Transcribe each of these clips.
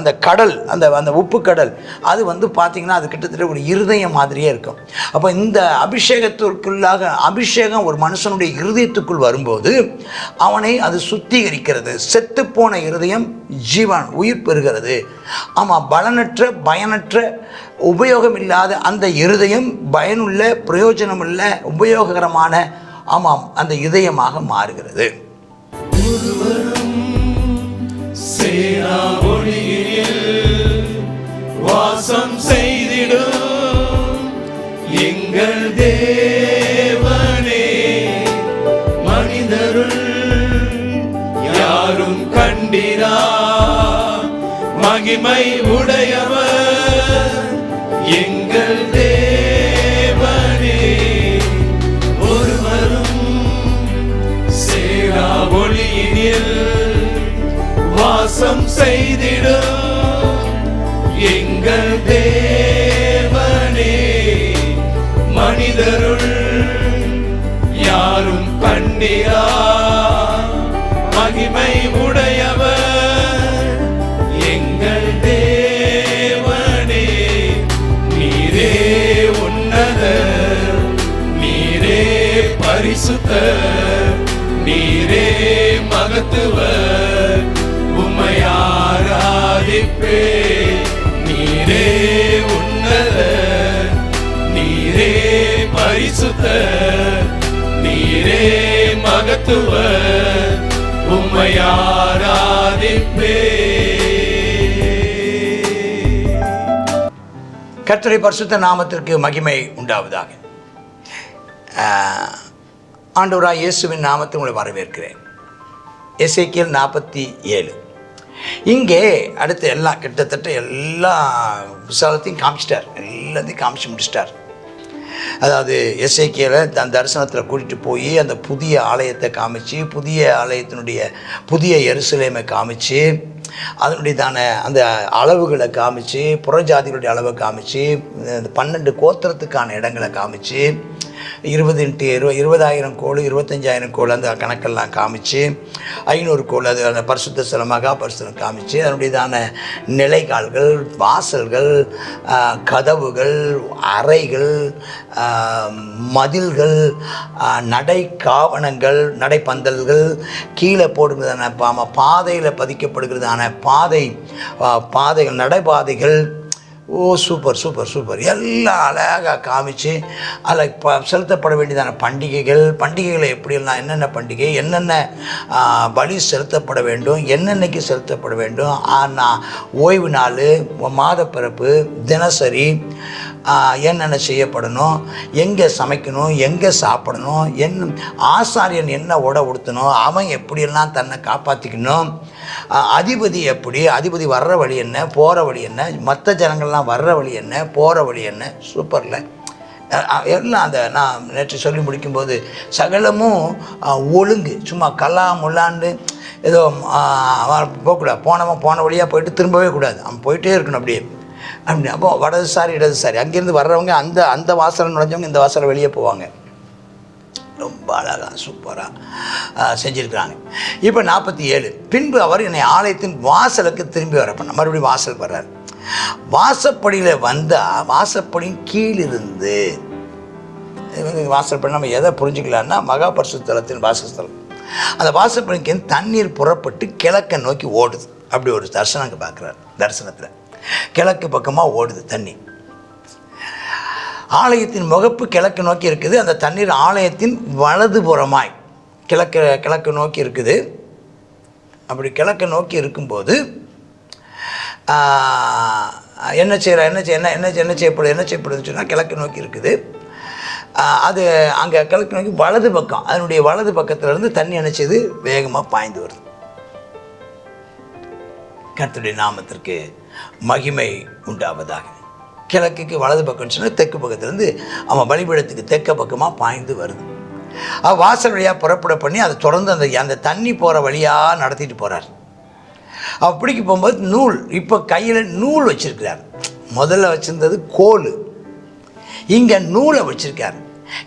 அந்த கடல், அந்த உப்பு கடல், அது பார்த்திங்கன்னா அது கிட்டத்தட்ட ஒரு இருதயம் மாதிரியே இருக்கும். அப்போ இந்த அபிஷேகத்திற்குள்ளாக அபிஷேகம் ஒரு மனுஷனுடைய இருதயத்துக்குள் வரும்போது அவனை அது சுத்திகரிக்கிறது. செத்துப்போன இருதயம் ஜீவன் உயிர் பெறுகிறது. ஆமாம், பலனற்ற பயனற்ற உபயோகம் இல்லாத அந்த இருதயம் பயனுள்ள பிரயோஜனமுள்ள உபயோககரமான ஆமாம் அந்த இதயமாக மாறுகிறது. வாசம் செய்திடும் எங்கள் தேவனே, மனிதருள் யாரும் கண்டிரா மகிமை உடையவர் எங்கள் தேவனே, ஒருவரும் சேரா ஒளியினில் வாசம் செய்திடும் எங்கள் தேவனே, மனிதருள் யாரும் கண்டிரா மகிமை உடையவர் எங்கள் தேவனே, நீரே உன்னதர், நீரே பரிசுத்தர், நீரே மகத்துவர், உம்மை ஆராதிப்பே. நீரே உன்னதர், நீரே பரிசுத்தர், நீரே மகத்துவர், உம்மை ஆராதிப்பே. கர்த்தருடைய பரிசுத்த நாமத்திற்கு மகிமை உண்டாவதாக. ஆண்டவராய் இயேசுவின் நாமத்தை உங்களை வரவேற்கிறேன். எசேக்கியேல் 47. இங்கே அடுத்து எல்லாம் கிட்டத்தட்ட எல்லா விசாலத்தையும் காமிச்சிட்டார், எல்லாத்தையும் காமிச்சு முடிச்சிட்டார். அதாவது எசேக்கியேலை அந்த தரிசனத்தில் கூட்டிகிட்டு போய் அந்த புதிய ஆலயத்தை காமிச்சு, புதிய ஆலயத்தினுடைய புதிய எருசலேமை காமிச்சு, அதனுடையதான அந்த அளவுகளை காமிச்சு, புறஜாதிகளுடைய அளவை காமிச்சு, 12 கோத்திரத்துக்கான இடங்களை காமிச்சு, 20,000 கோல், 25,000 கோல் அந்த கணக்கெல்லாம் காமிச்சு, 500 கோல் அது அந்த பரிசுத்த ஸ்தலம் மகா பரிசுத்தம் காமிச்சு, அதனுடையதான நிலைகால்கள், வாசல்கள், கதவுகள், அறைகள், மதில்கள், நடை காவணங்கள், நடைப்பந்தல்கள், கீழே போடுகிறதான பாதையில் பதிக்கப்படுகிறதான பாதைகள், நடைபாதைகள். ஓ சூப்பர் சூப்பர் சூப்பர், எல்லாம் அழகாக காமிச்சு அதில் செலுத்தப்பட வேண்டியதான பண்டிகைகளை எப்படியெல்லாம், என்னென்ன பண்டிகை, என்னென்ன பலி செலுத்தப்பட வேண்டும், என்னென்னைக்கு செலுத்தப்பட வேண்டும், ஓய்வு நாள், மாதப்பிறப்பு, தினசரி என்னென்ன செய்யப்படணும், எங்கே சமைக்கணும், எங்கே சாப்பிடணும், ஆசாரியன் என்ன உடை உடுத்தணும், அவன் எப்படியெல்லாம் தன்னை காப்பாற்றிக்கணும், அதிபதி எப்படி, அதிபதி வர்ற வழி என்ன, போகிற வழி என்ன, மற்ற ஜனங்கள்லாம் வர்ற வழி என்ன, போகிற வழி என்ன. சூப்பரில் எல்லாம் அந்த நான் நேற்று சொல்லி முடிக்கும்போது சகலமும் ஒழுங்கு, சும்மா கல்லா முள்ளாண்டு ஏதோ போகக்கூடாது. போனவன் போன வழியாக போயிட்டு திரும்பவே கூடாது, அவன் போயிட்டே இருக்கணும் அப்படியே. அப்படி அப்போ வடதுசாரி இடதுசாரி, அங்கேருந்து வர்றவங்க அந்த வாசலை நுழைஞ்சவங்க இந்த வாசலை வெளியே போவாங்க. ரொம்ப அழகாக சூப்பராக செஞ்சுருக்கிறாங்க. இப்போ 47. பின்பு அவர் என்னை ஆலயத்தின் வாசலுக்கு திரும்பி வர பண்ண, மறுபடியும் வாசல் வர்றார். வாசப்படியில் வந்தால் வாசப்படியின் கீழிருந்து, வாசப்படி நம்ம எதை புரிஞ்சுக்கலான்னா மகா பரிசுத்தலத்தின் வாசஸ்தலம், அந்த வாசப்படிக்கு தண்ணீர் புறப்பட்டு கிழக்கை நோக்கி ஓடுது. அப்படி ஒரு தரிசனம் அங்கே பார்க்குறாரு. தரிசனத்தில் கிழக்கு பக்கமாக ஓடுது தண்ணி. ஆலயத்தின் முகப்பு கிழக்கு நோக்கி இருக்குது. அந்த தண்ணீர் ஆலயத்தின் வலதுபுறமாய் கிழக்கு நோக்கி இருக்குது. அப்படி கிழக்கு நோக்கி இருக்கும்போது என்ன செய்யப்படுதுன்னு சொன்னால் கிழக்கு நோக்கி இருக்குது. அது அங்கே கிழக்கு நோக்கி வலது பக்கம், அதனுடைய வலது பக்கத்திலேருந்து தண்ணி என்ன செய்யுது, வேகமாக பாய்ந்து வருது. கர்த்தருடைய நாமத்திற்கு மகிமை உண்டாவதாக. கிழக்குக்கு வலது பக்கம்னு சொன்னால் தெற்கு பக்கத்துலேருந்து அவன் பலிபீடத்துக்கு தெற்க பக்கமாக பாய்ந்து வருது. வாசல் வழியாக புறப்பட பண்ணி அதை தொடர்ந்து அந்த தண்ணி போகிற வழியாக நடத்திட்டு போகிறார். அவர் பிடிக்க போகும்போது நூல், இப்போ கையில் நூல் வச்சுருக்கிறார். முதல்ல வச்சுருந்தது கோல், இங்கே நூலை வச்சுருக்கார்.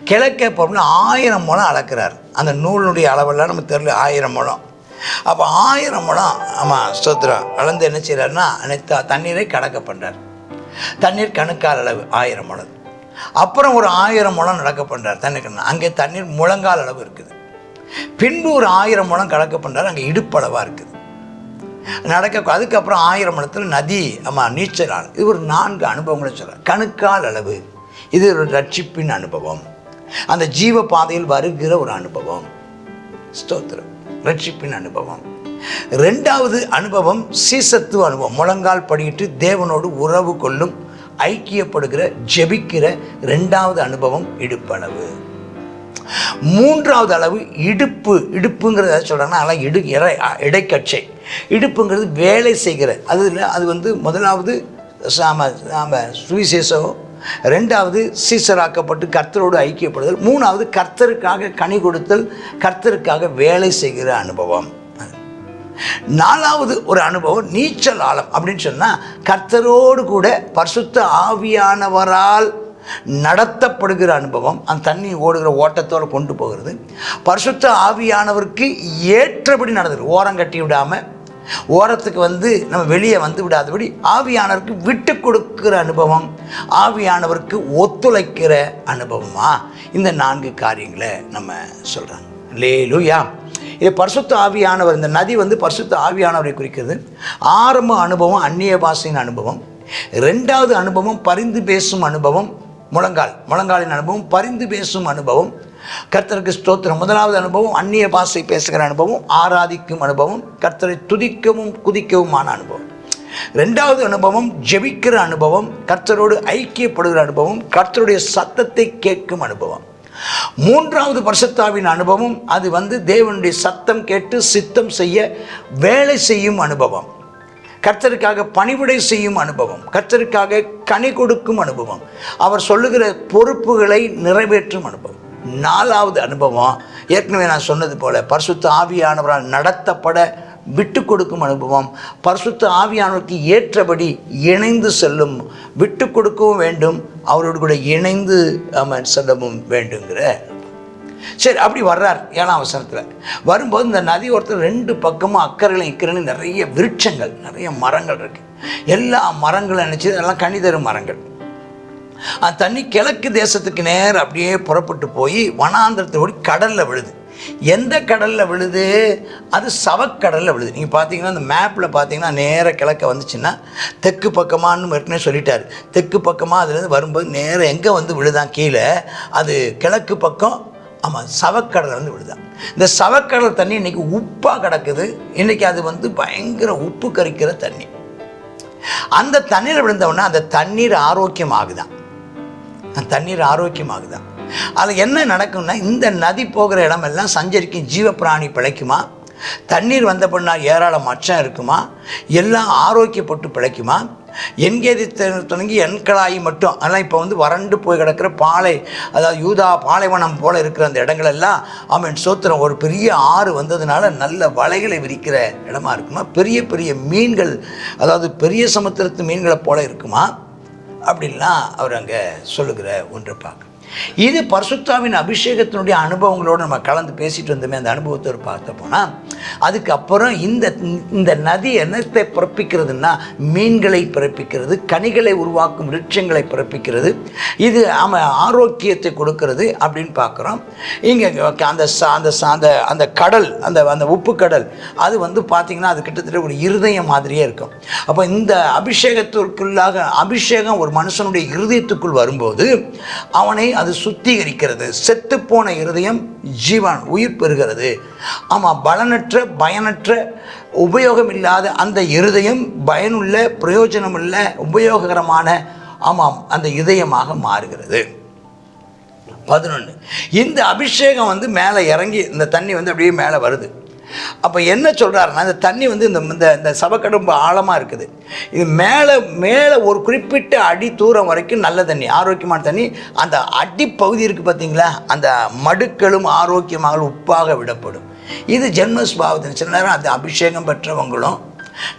கிழக்க போகணும்னா 1000 முழம் அளக்கிறார். அந்த நூலுடைய அளவெல்லாம் நமக்கு தெரியல, 1000 முழம். அப்போ 1000 முழம் ஆமாம் ஸ்தோத்திரம் அளந்து என்ன செய்கிறாருன்னா தண்ணீரை கடக்க பண்ணுறார். தண்ணீர் கணுக்கால் அளவு 1000 முழம். அப்புறம் ஒரு 1000 முழம் நடக்க பண்ணுறார் தண்ணீர். அங்கே தண்ணீர் முழங்கால் அளவு இருக்குது. பின்பு ஒரு 1000 முழம் கடக்க பண்ணுறாரு, அங்கே இடுப்பளவாக இருக்குது நடக்க. அதுக்கப்புறம் 1000 முழத்தில் நதி நீச்சல் ஆள். இது ஒரு 4 அனுபவங்களை சொல்கிறார். கணுக்கால் அளவு இது ஒரு ரட்சிப்பின் அனுபவம், அந்த ஜீவ பாதையில் வருகிற ஒரு அனுபவம். ஸ்தோத்திரம், ரட்சிப்பின் அனுபவம். 2வது அனுபவம் சீசத்துவ அனுபவம். முழங்கால் படியிட்டு தேவனோடு உறவு கொள்ளும் ஐக்கியப்படுகிற ஜெபிக்கிற 2வது அனுபவம் இடுப்பளவு. 3வது அளவு இடுப்புங்கிறத சொல்கிறாங்கன்னா அதெல்லாம் இடைக்கச்சை. இடுப்புங்கிறது வேலை செய்கிற அது வந்து முதலாவது சுவிசேஷம், 2வது சீசராக்கப்பட்டு கர்த்தரோடு ஐக்கியப்படுதல், 3வது கர்த்தருக்காக கனி கொடுத்தல், கர்த்தருக்காக வேலை செய்கிற அனுபவம். 4வது ஒரு அனுபவம் நீச்சல் ஆழம் அப்படின்னு சொன்னால் கர்த்தரோடு கூட பரிசுத்த ஆவியானவரால் நடத்தப்படுகிற அனுபவம். அந்த தண்ணி ஓடுகிற ஓட்டத்தோடு கொண்டு போகிறது. பரிசுத்த ஆவியானவருக்கு ஏற்றபடி நடந்தது. ஓரம் கட்டி விடாமல், ஓரத்துக்கு நம்ம வெளியே விடாதபடி ஆவியானவருக்கு விட்டு கொடுக்கிற அனுபவம், ஆவியானவருக்கு ஒத்துழைக்கிற அனுபவமா இந்த 4 காரியங்களை நம்ம சொல்கிறாங்க. அல்லேலூயா. இது பரிசுத்த ஆவியானவர். இந்த நதி பரிசுத்த ஆவியானவரை குறிக்கிறது. ஆரம்ப அனுபவம் அந்நிய பாஷையின் அனுபவம். 2வது அனுபவம் பரிந்து பேசும் அனுபவம், முழங்காலின் அனுபவம், பரிந்து பேசும் அனுபவம், கர்த்தருக்கு ஸ்தோத்திரம். 1வது அனுபவம் அந்நிய பாஷை பேசுகிற அனுபவம், ஆராதிக்கும் அனுபவம், கர்த்தரை துதிக்கவும் குதிக்கவுமான அனுபவம். 2வது அனுபவம் ஜெபிக்கிற அனுபவம், கர்த்தரோடு ஐக்கியப்படுகிற அனுபவம், கர்த்தருடைய சத்தத்தை கேட்கும் அனுபவம். 3வது பரிசுத்தாவின் அனுபவம் அது தேவனுடைய சத்தம் கேட்டு சித்தம் செய்ய வேலை செய்யும் அனுபவம், கர்த்தருக்காக பணிவிடை செய்யும் அனுபவம், கர்த்தருக்காக கனி கொடுக்கும் அனுபவம், அவர் சொல்லுகிற பொறுப்புகளை நிறைவேற்றும் அனுபவம். 4வது அனுபவம் ஏற்கனவே நான் சொன்னது போல பரிசுத்த ஆவியானவரால் நடத்தப்பட விட்டு கொடுக்கும் அனுபவம். பரிசுத்த ஆவியானவருக்கு ஏற்றபடி இணைந்து செல்லும், விட்டு கொடுக்கவும் வேண்டும், அவரோடு கூட இணைந்து செல்லவும் வேண்டுங்கிற. சரி, அப்படி வர்றார் 7ஆம் வசனத்தில். வரும்போது இந்த நதி ஒருத்தர் 2 பக்கமும் அக்கறையிலும் இக்கரையிலும் நிறைய விருட்சங்கள், நிறைய மரங்கள் இருக்குது. எல்லா மரங்களும் நினச்சி எல்லாம் கனி தரும் மரங்கள். அந்த தண்ணி கிழக்கு தேசத்துக்கு நேரம் அப்படியே புறப்பட்டு போய் வனாந்திரத்தை ஓடி கடலில் விழுது. எந்த கடலில் விழுது? அது சவக்கடலில் விழுது. நீங்கள் பார்த்தீங்கன்னா அந்த மேப்பில் பார்த்தீங்கன்னா நேராக கிழக்க வந்துச்சுன்னா தெற்கு பக்கமானு ஏற்கனவே சொல்லிட்டார். தெற்கு பக்கமாக அதுலேருந்து வரும்போது நேராக எங்கே விழுதான் கீழே, அது கிழக்கு பக்கம். ஆமாம், சவக்கடலை விழுதான். இந்த சவக்கடல் தண்ணி இன்றைக்கி உப்பாக கிடக்குது. இன்றைக்கி அது பயங்கர உப்பு கரிக்கிற தண்ணி. அந்த தண்ணீர் விழுந்தவுடனே அந்த தண்ணீர் ஆரோக்கியமாகுதான். தண்ணீர் ஆரோக்கியமாகுதான். அதில் என்ன நடக்கும்னா, இந்த நதி போகிற இடமெல்லாம் சஞ்சரிக்கும் ஜீவ பிராணி பிழைக்குமா, தண்ணீர் வந்த பண்ணால் ஏராளம் மச்சம் இருக்குமா, எல்லாம் ஆரோக்கியப்பட்டு பிழைக்குமா. என்கேதி தொடங்கி என்களாயி மட்டும் அதெல்லாம் இப்போ வறண்டு போய் கிடக்கிற பாலை, அதாவது யூதா பாலைவனம் போல் இருக்கிற அந்த இடங்களெல்லாம் சோத்திரம் ஒரு பெரிய ஆறு வந்ததுனால நல்ல வலைகளை விரிக்கிற இடமா இருக்குமா, பெரிய பெரிய மீன்கள், அதாவது பெரிய சமுத்திரத்து மீன்களை போல இருக்குமா, அப்படின்லாம் அவர் அங்கே சொல்லுகிற ஒன்று பார்க்க. இது பரிசுத்தாவின் அபிஷேகத்தினுடைய அனுபவங்களோடு நம்ம கலந்து பேசிட்டு வந்தோமே, அந்த அனுபவத்தை பார்த்த போனால் அதுக்கப்புறம் இந்த நதி என்னத்தை பிறப்பிக்கிறதுனா மீன்களை பிறப்பிக்கிறது, கனிகளை உருவாக்கும் விருட்சங்களை பிறப்பிக்கிறது, இது ஆரோக்கியத்தை கொடுக்கிறது அப்படின்னு பார்க்குறோம். இங்கே அந்த கடல், அந்த உப்பு கடல், அது பார்த்திங்கன்னா அது கிட்டத்தட்ட ஒரு இருதயம் மாதிரியே இருக்கும். அப்போ இந்த அபிஷேகத்திற்குள்ளாக அபிஷேகம் ஒரு மனுஷனுடைய இருதயத்துக்குள் வரும்போது அவனை அது சுத்திகரிக்கிறது. செத்துப்போன இருதயம் ஜீவன் உயிர் பெறுகிறது. ஆமாம், பலனற்ற பயனற்ற உபயோகம் இல்லாத அந்த இருதயம் பயனுள்ள பிரயோஜனமுள்ள உபயோககரமான அந்த இதயமாக மாறுகிறது. 11 இந்த அபிஷேகம் மேலே இறங்கி இந்த தண்ணி அப்படியே மேலே வருது. அப்போ என்ன சொல்கிறாருன்னா, இந்த தண்ணி இந்த சவக்கடம்பு ஆழமாக இருக்குது. இது மேலே ஒரு குறிப்பிட்ட அடி தூரம் வரைக்கும் நல்ல தண்ணி, ஆரோக்கியமான தண்ணி. அந்த அடிப்பகுதி இருக்குது பார்த்தீங்களா, அந்த மடுக்களும் ஆரோக்கியமாக உப்பாக விடப்படும். இது ஜென்மஸ்பாவத்தின். சில நேரம் அந்த அபிஷேகம் பெற்றவங்களும்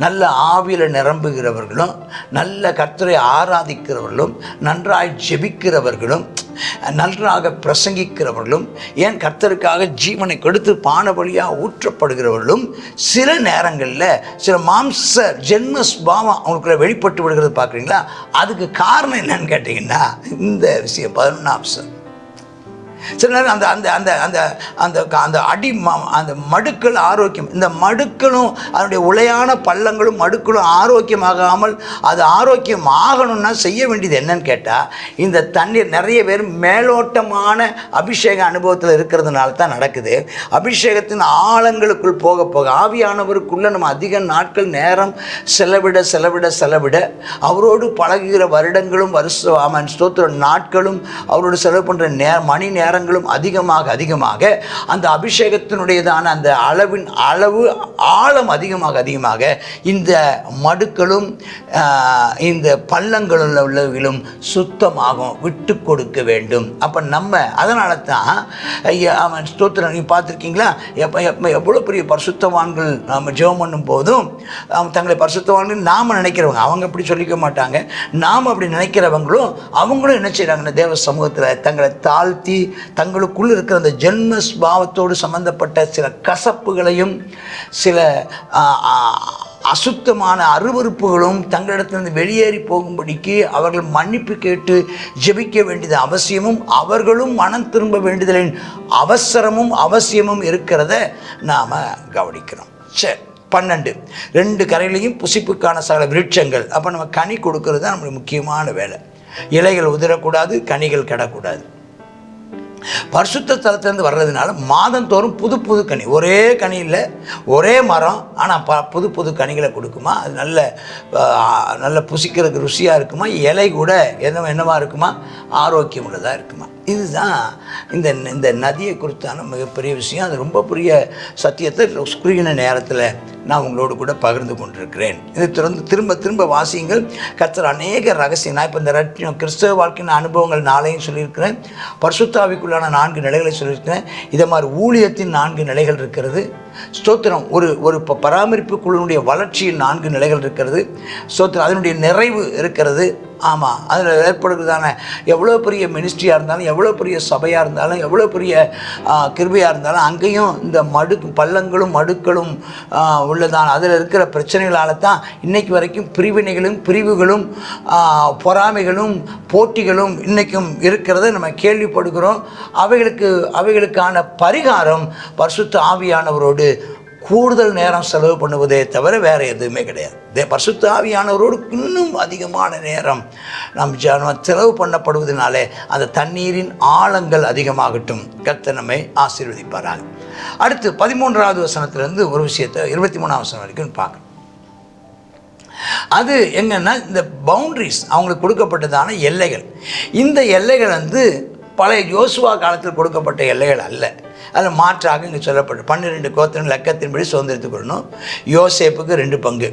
நல்ல ஆவியில் நிரம்புகிறவர்களும், நல்ல கர்த்தரை ஆராதிக்கிறவர்களும், நன்றாய் ஜெபிக்கிறவர்களும், நன்றாக பிரசங்கிக்கிறவர்களும், ஏன் கர்த்தருக்காக ஜீவனை கொடுத்து பான வழியாக ஊற்றப்படுகிறவர்களும் சில நேரங்களில் சில மாம்ச ஜென்ம ஸ்பாவம் அவங்களுக்குள்ள வெளிப்பட்டு விடுகிறது பார்க்குறீங்களா? அதுக்கு காரணம் என்னன்னு கேட்டிங்கன்னா இந்த விஷயம் 11 சில நேரம் அந்த அந்த அந்த அந்த அந்த அந்த அடி அந்த மடுக்கள் ஆரோக்கியம், இந்த மடுக்களும் அதனுடைய உளையான பள்ளங்களும் மடுக்களும் ஆரோக்கியமாகாமல் அது ஆரோக்கியம் ஆகணும்னா செய்ய வேண்டியது என்னன்னு கேட்டால், இந்த தண்ணீர் நிறைய பேர் மேலோட்டமான அபிஷேக அனுபவத்தில் இருக்கிறதுனால தான் நடக்குது. அபிஷேகத்தின் ஆழங்களுக்குள் போக போக ஆவியானவருக்குள்ளே நம்ம அதிக நாட்கள் நேரம் செலவிட செலவிட செலவிட அவரோடு பழகுகிற வருடங்களும் ஸ்தோத்திர நாட்களும் அவரோடு செலவு பண்ணுற மணி நேரங்களும் அதிகமாக அதிகமாக அந்த அபிஷேகத்தினுடையதான அந்த அளவு ஆழம் அதிகமாக அதிகமாக இந்த மடுக்களும் இந்த பள்ளங்களும் உள்ளவர்களும் சுத்தமாகும், விட்டு கொடுக்க வேண்டும். அப்போ நம்ம அதனால தான் அவன் ஸ்தோத்திரம் நீ பார்த்துருக்கீங்களா? எவ்வளோ பெரிய பரிசுத்தவான்கள் நம்ம ஜெபம் பண்ணும் போதும் தங்களை பரிசுத்தவான்கள் நாம் நினைக்கிறவங்க, அவங்க அப்படி சொல்லிக்க மாட்டாங்க, நாம் அப்படி நினைக்கிறவங்களும் அவங்களும் என்ன செய்கிறாங்கன்னா தேவ சமூகத்தில் தங்களை தாழ்த்தி தங்களுக்குள் இருக்கிற அந்த ஜென்ம ஸ்பாவத்தோடு சம்பந்தப்பட்ட சில கசப்புகளையும் சில அசுத்தமான அருவருப்புகளும் தங்களிடத்திலிருந்து வெளியேறி போகும்படிக்கு அவர்கள் மன்னிப்பு கேட்டு ஜெபிக்க வேண்டியது அவசியமும் அவர்களும் மனம் திரும்ப வேண்டியதின் அவசியமும் இருக்கிறத நாம் கவனிக்கிறோம். சரி, 12 2 கரையிலையும் புசிப்புக்கான சகல விருட்சங்கள். அப்போ நம்ம கனி கொடுக்கறது தான் நம்மளுடைய முக்கியமான வேலை. இலைகள் உதிரக்கூடாது, கனிகள் கிடக்கூடாது. பரிசுத்த ஸ்தலத்திலேருந்து வர்றதுனால மாதந்தோறும் புது புது கனி, ஒரே கனியில் ஒரே மரம் ஆனால் புது புது கனிகளை கொடுக்குமா? அது நல்ல புசிக்கிறதுக்கு ருசியாக இருக்குமா? இலை கூட என்னவா இருக்குமா? ஆரோக்கியம் உள்ளதாக இருக்குமா? இதுதான் இந்த நதியை குறித்தான மிகப்பெரிய விஷயம். அது ரொம்ப பெரிய சத்தியத்தை குறுகின நேரத்தில் நான் உங்களோடு கூட பகிர்ந்து கொண்டிருக்கிறேன். இதை திரும்ப திரும்ப வாசியுங்கள். கர்த்தர் அநேக ரகசியம், நான் இப்போ இந்த கிறிஸ்தவ வாழ்க்கையின் அனுபவங்கள் 4 சொல்லியிருக்கிறேன், பரிசுத்தாவிக்குள்ளான 4 நிலைகளை சொல்லியிருக்கிறேன். இதை மாதிரி ஊழியத்தின் 4 நிலைகள் இருக்கிறது. ஸ்தோத்திரம் ஒரு பராமரிப்புக்குள்ளுடைய வளர்ச்சியில் 4 நிலைகள் இருக்கிறது. ஸ்தோத்திரம் அதனுடைய நிறைவு இருக்கிறது. ஆமாம், அதில் ஏற்படுகிறதான எவ்வளோ பெரிய மினிஸ்ட்ரியாக இருந்தாலும், எவ்வளோ பெரிய சபையாக இருந்தாலும், எவ்வளோ பெரிய கிருபையாக இருந்தாலும் அங்கேயும் இந்த பள்ளங்களும் மடுக்களும் உள்ளதான அதில் இருக்கிற பிரச்சனைகளால் தான் இன்றைக்கு வரைக்கும் பிரிவுகளும் பொறாமைகளும் போட்டிகளும் இன்றைக்கும் இருக்கிறத நம்ம கேள்விப்படுகிறோம். அவைகளுக்கான பரிகாரம் பரிசுத்த ஆவியானவரோடு கூடுதல் நேரம் செலவு பண்ணுவதே தவிர வேறு எதுவுமே கிடையாது. பரிசுத்த ஆவியானவரோடு இன்னும் அதிகமான நேரம் நம் செலவு பண்ணப்படுவதனாலே அந்த தண்ணீரின் ஆழங்கள் அதிகமாகட்டும். கர்த்தர் நம்மை ஆசீர்வதிப்பாராக. அடுத்து 13வது வசனத்திலிருந்து ஒரு விஷயத்தை 23ஆம் வசனம் வரைக்கும் பார்க்கணும். அது என்னன்னா இந்த பவுண்டரிஸ் அவங்களுக்கு கொடுக்கப்பட்டதான எல்லைகள். இந்த எல்லைகள் பழைய யோசுவா காலத்தில் கொடுக்கப்பட்ட எல்லைகள் அல்ல. அதில் மாற்றாக இங்கே சொல்லப்பட்டு 12 கோத்திரங்கள் லக்கத்தின்படி சுதந்திரத்துக் கொள்ளணும். யோசேப்புக்கு 2 பங்கு,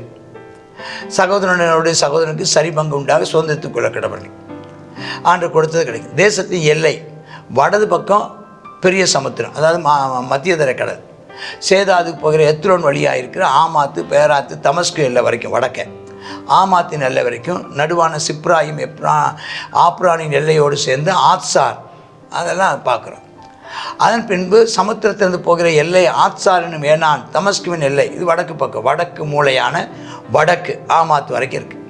சகோதரனுடைய சகோதரனுக்கு சரி பங்கு உண்டாக சுதந்திரத்துக் கொள்ள கிடப்பர்கள் ஆண்டு கொடுத்தது கிடைக்கும். தேசத்தின் எல்லை வடது பக்கம் பெரிய சமுத்திரம், அதாவது மத்திய தரைக்கடல், சேதாதுக்கு போகிற எத்ரோன் வழியாக இருக்கிற ஆமாத்து, பேராத்து, தமஸ்கு எல்லை வரைக்கும் வடக்கே, ஆமாத்தின் எல்லை வரைக்கும், நடுவான சிப்ராயும் ஆப்ரானின் எல்லையோடு சேர்ந்து ஆத்சார், அதெல்லாம் பார்க்குறோம். அதன் பின்பு சமுத்திரத்திலிருந்து போகிற எல்லை ஆத்சார் என்னும் ஏனான், தமஸ்குவின் எல்லை, இது வடக்கு பக்கம், வடக்கு மூலையான வடக்கு ஆமாத்து வரைக்கும் இருக்குது.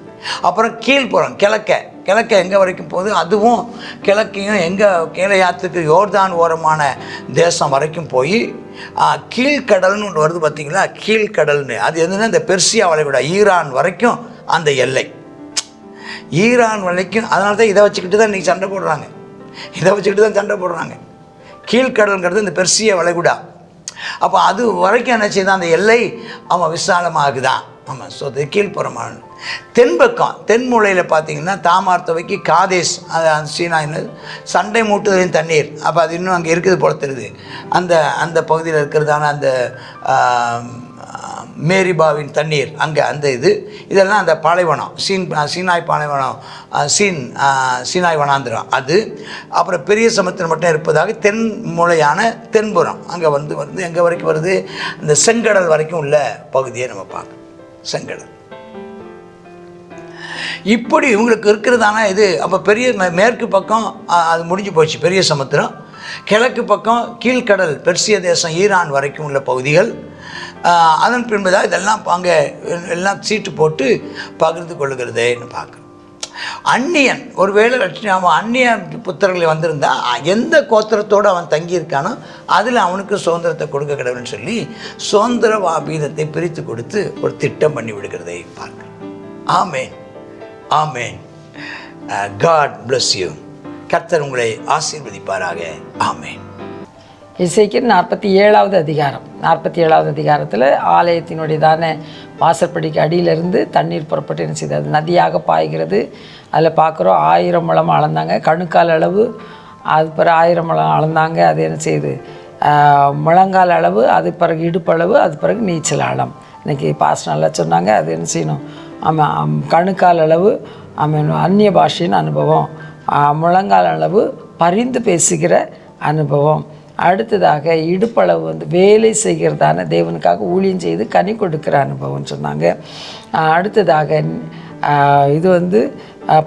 அப்புறம் கீழ்ப்புறம் கிழக்க எங்கே வரைக்கும் போகுது, அதுவும் கிழக்கையும் எங்கே கீழையாத்துக்கு யோர்தான் ஓரமான தேசம் வரைக்கும் போய் கீழ்கடல்னு ஒன்று வருது பார்த்திங்களா, கீழ்கடல்னு அது எதுன்னா இந்த பெர்சியா வளைகுடா ஈரான் வரைக்கும் அந்த எல்லை, ஈரான் வரைக்கும். அதனால தான் இதை வச்சுக்கிட்டு தான் இன்றைக்கி சண்டை போடுறாங்க. கீழ்கடல்ங்கிறது இந்த பெர்சியா வளைகுடா. அப்போ அது வரைக்கும் என்ன செய்தான் அந்த எல்லை அவன் விசாலமாகுதான். ஆமாம், ஸோ அது கீழ்ப்புறமான. தென்பக்கம் தென்மூலையில் பார்த்தீங்கன்னா தாமார் துவைக்கு காதேஸ், அது அந்த சீனாயின்னு சண்டை மூட்டுதலின் தண்ணீர், அப்போ அது இன்னும் அங்கே இருக்குது போல தெரியுது. அந்த பகுதியில் இருக்கிறதான அந்த மேரிபாவின் தண்ணீர் அங்கே அந்த இதெல்லாம் அந்த பாலைவனம், சீனாய் பாலைவனம், சீனாய் வனாந்திரம் அது. அப்புறம் பெரிய சமுத்திரம் மட்டும் இருப்பதாக தென் மூலையான தென்புறம் அங்கே வந்து எங்கே வரைக்கும் வருது, இந்த செங்கடல் வரைக்கும் உள்ள பகுதியை நம்ம பார்க்கணும். செங்கடல். இப்படி இவங்களுக்கு இருக்கிறதான இது. அப்போ பெரிய மேற்கு பக்கம் அது முடிஞ்சு போச்சு, பெரிய சமுத்திரம். கிழக்கு பக்கம் கீழ்கடல், பெர்சிய தேசம், ஈரான் வரைக்கும் உள்ள பகுதிகள். அதன் பின்புதான் இதெல்லாம் அங்கே எல்லாம் சீட்டு போட்டு பகிர்ந்து கொள்ளுகிறதேன்னு பார்க்குறோம். அந்நியன் ஒருவேளை அவன் அந்நிய புத்திரர்கள் வந்திருந்தால் எந்த கோத்திரத்தோடு அவன் தங்கியிருக்கானோ அதில் அவனுக்கு சுதந்திரத்தை கொடுக்க கடவுள்னு சொல்லி சுதந்திர வீதத்தை பிரித்து கொடுத்து ஒரு திட்டம் பண்ணி விடுகிறதை பார்க்குறோம். ஆமேன், ஆமேன். God bless you. கர்த்தர் உங்களை ஆசீர்வதிப்பாராக. ஆமேன். எசேக்கியேல் 47வது அதிகாரம். 47வது அதிகாரத்தில் ஆலயத்தினுடையதான வாசற்படிக்கு அடியிலிருந்து தண்ணீர் புறப்பட்டு என்ன செய்யுது, அது நதியாக பாய்கிறது. அதில் பார்க்குறோம் 1000 முழம் அளந்தாங்க, கணுக்கால் அளவு. அது பிறகு 1000 முழம் அளந்தாங்க. அது என்ன செய்யுது, முழங்கால் அளவு. அது பிறகு இடுப்பளவு. அது பிறகு நீச்சல் ஆழம். இன்றைக்கி பாஸ்டர் நல்லா சொன்னாங்க. அது என்ன செய்யணும், ஆமாம், கணுக்கால் அளவு. ஆமாம், அந்நிய பாஷையின் அனுபவம். முழங்கால் அளவு பரிந்து பேசுகிற அனுபவம். அடுத்ததாக இடுப்பளவு வேலை செய்கிறதான, தேவனுக்காக ஊழியம் செய்து கனி கொடுக்குற அனுபவம்னு சொன்னாங்க. அடுத்ததாக இது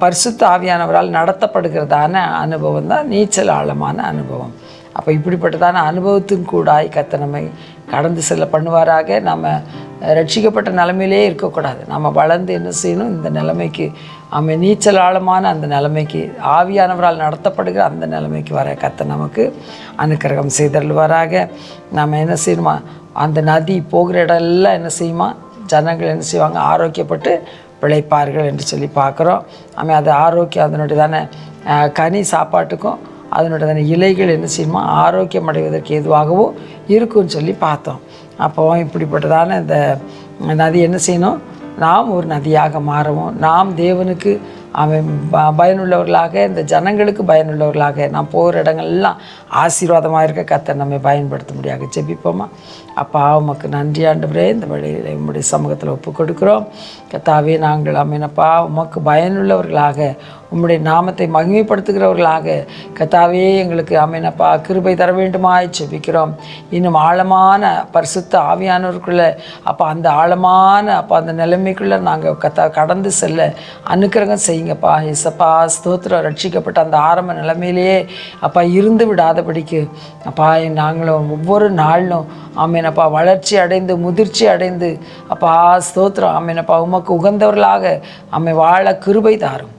பரிசுத்த ஆவியானவரால் நடத்தப்படுகிறதான அனுபவம் தான் நீச்சல் ஆழமான அனுபவம். அப்போ இப்படிப்பட்டதான அனுபவத்தின் கூடாய் கர்த்தர் நம்மை கடந்து செல்ல பண்ணுவாராக. நம்ம ரட்சிக்கப்பட்ட நிலைமையிலே இருக்கக்கூடாது. நம்ம வளர்ந்து என்ன செய்யணும், இந்த நிலைமைக்கு, நீச்சல் ஆழமான அந்த நிலைமைக்கு, ஆவியானவரால் நடத்தப்படுகிற அந்த நிலைமைக்கு வர கர்த்தர் நமக்கு அனுக்கிரகம் செய்தருள்வாராக. நம்ம என்ன செய்யணுமா, அந்த நதி போகிற இடம்லாம் என்ன செய்யுமா, ஜனங்கள் என்ன செய்வாங்க, ஆரோக்கியப்பட்டு பிழைப்பார்கள் என்று சொல்லி பார்க்குறோம். அது ஆரோக்கியம், அதனுடைய தானே கனி சாப்பாட்டுக்கும் அதனுடைய இலைகள் என்ன செய்யுமா, ஆரோக்கியம் அடைவதற்கு எதுவாகவும் இருக்குன்னு சொல்லி பார்த்தோம். அப்போ இப்படிப்பட்டதான இந்த நதி என்ன செய்யணும், நாம் ஒரு நதியாக மாறவும், நாம் தேவனுக்கு பயனுள்ளவர்களாக, இந்த ஜனங்களுக்கு பயனுள்ளவர்களாக, நாம் போகிற இடங்கள்லாம் ஆசீர்வாதமாக இருக்க கர்த்தர் நம்மை பயன்படுத்த முடியாது. ஜெபிப்போமா. அப்பா, உமக்கு நன்றி ஆண்டவரே. இந்த வழியில் உம்முடைய சமூகத்தில் ஒப்பு கொடுக்குறோம். கர்த்தாவே, நாங்கள் அமீனப்பா உமக்கு பயனுள்ளவர்களாக, உம்முடைய நாமத்தை மகிமைப்படுத்துகிறவர்களாக கர்த்தாவே எங்களுக்கு அமீனப்பா கிருபை தர வேண்டுமாய் ஜெபிக்கிறோம். இன்னும் ஆழமான பரிசுத்த ஆவியானவருக்குள்ளே அப்போ அந்த ஆழமான அந்த நிலைமைக்குள்ளே நாங்கள் கடந்து செல்ல அனுக்கிரகம் செய்யுங்கப்பா. இசப்பா, ஸ்தோத்திரம். ரட்சிக்கப்பட்ட அந்த ஆரம்ப நிலைமையிலேயே அப்பா இருந்து விடாதபடிக்கு அப்பா நாங்களும் ஒவ்வொரு நாளிலும் ஆமீனப்பா வளர்ச்சி அடைந்து முதிர்ச்சி அடைந்து அப்பா ஸ்தோத்திரம் ஆமீனப்பா உமக்கு உகந்தவர்களாக வாழ கிருபை தாரும்.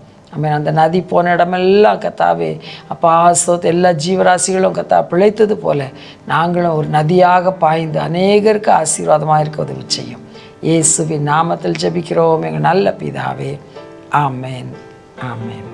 அந்த நதி போன இடமெல்லாம் கர்த்தாவே அப்பா ஸ்தோத்திரம், எல்லா ஜீவராசிகளும் கர்த்தா பிழைத்தது போல நாங்களும் ஒரு நதியாக பாய்ந்து அநேகருக்கு ஆசீர்வாதமாக இருக்க உதவி செய்யும். இயேசுவின் நாமத்தில் ஜெபிக்கிறோம் எங்கள் நல்ல பிதாவே. ஆமேன், ஆமேன்.